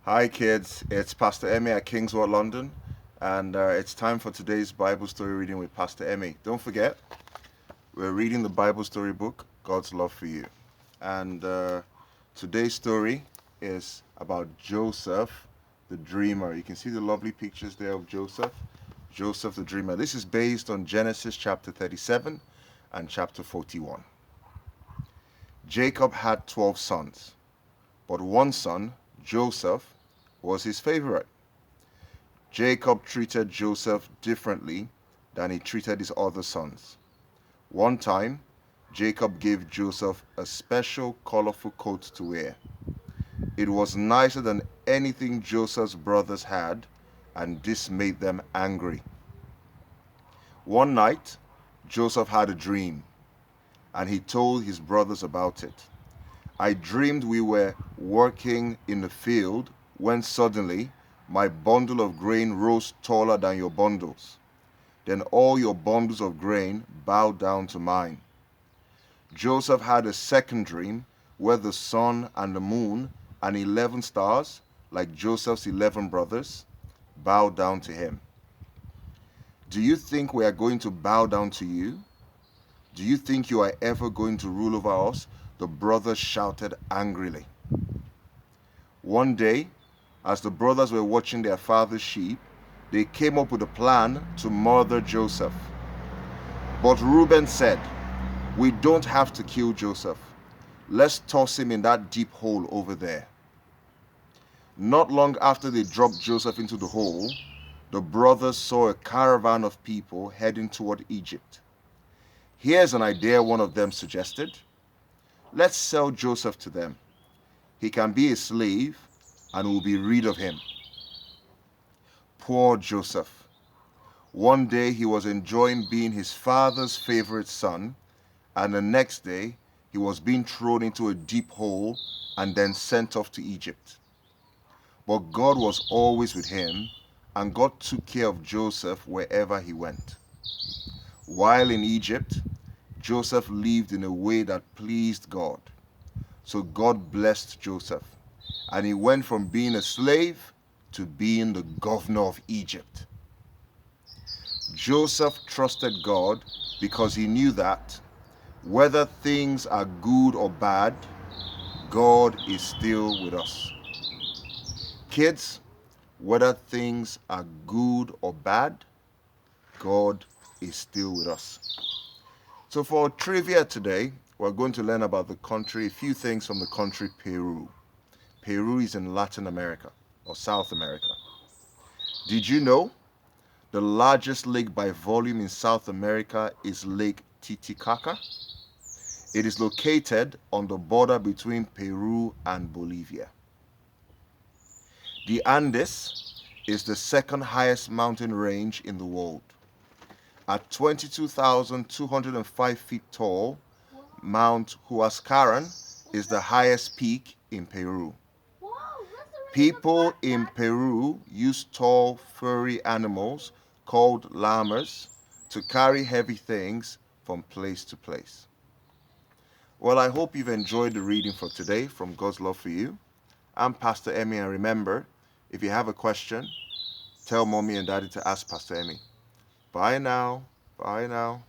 Hi kids, it's Pastor Emmy at KingsWord London, and it's time for today's Bible story reading with Pastor Emmy. Don't forget, we're reading the Bible story book, God's Love for You. And today's story is about Joseph the Dreamer. You can see the lovely pictures there of Joseph the Dreamer. This is based on Genesis chapter 37 and chapter 41. Jacob had 12 sons, but one son, Joseph, was his favorite. Jacob treated Joseph differently than he treated his other sons. One time, Jacob gave Joseph a special colorful coat to wear. It was nicer than anything Joseph's brothers had, and this made them angry. One night, Joseph had a dream, and he told his brothers about it. I dreamed we were working in the field when suddenly my bundle of grain rose taller than your bundles. Then all your bundles of grain bowed down to mine. Joseph had a second dream where the sun and the moon and 11 stars, like Joseph's 11 brothers, bowed down to him. Do you think we are going to bow down to you? Do you think you are ever going to rule over us? The brothers shouted angrily. One day, as the brothers were watching their father's sheep, they came up with a plan to murder Joseph. But Reuben said, "We don't have to kill Joseph. Let's toss him in that deep hole over there." Not long after they dropped Joseph into the hole, the brothers saw a caravan of people heading toward Egypt. "Here's an idea," one of them suggested. "Let's sell Joseph to them. He can be a slave and we'll be rid of him." Poor Joseph. One day he was enjoying being his father's favorite son, and the next day he was being thrown into a deep hole and then sent off to Egypt. But God was always with him, and God took care of Joseph wherever he went. While in Egypt, Joseph lived in a way that pleased God. So God blessed Joseph, and he went from being a slave to being the governor of Egypt. Joseph trusted God because he knew that whether things are good or bad, God is still with us. Kids, whether things are good or bad, God is still with us. So for trivia today, we're going to learn about the country, a few things from the country Peru. Peru is in Latin America or South America. Did you know the largest lake by volume in South America is Lake Titicaca? It is located on the border between Peru and Bolivia. The Andes is the second highest mountain range in the world. At 22,205 feet tall, Mount Huascaran is the highest peak in Peru. People in Peru use tall, furry animals called llamas to carry heavy things from place to place. Well, I hope you've enjoyed the reading for today from God's Love for You. I'm Pastor Emmy, and remember, if you have a question, tell Mommy and Daddy to ask Pastor Emmy. Bye now. Bye now.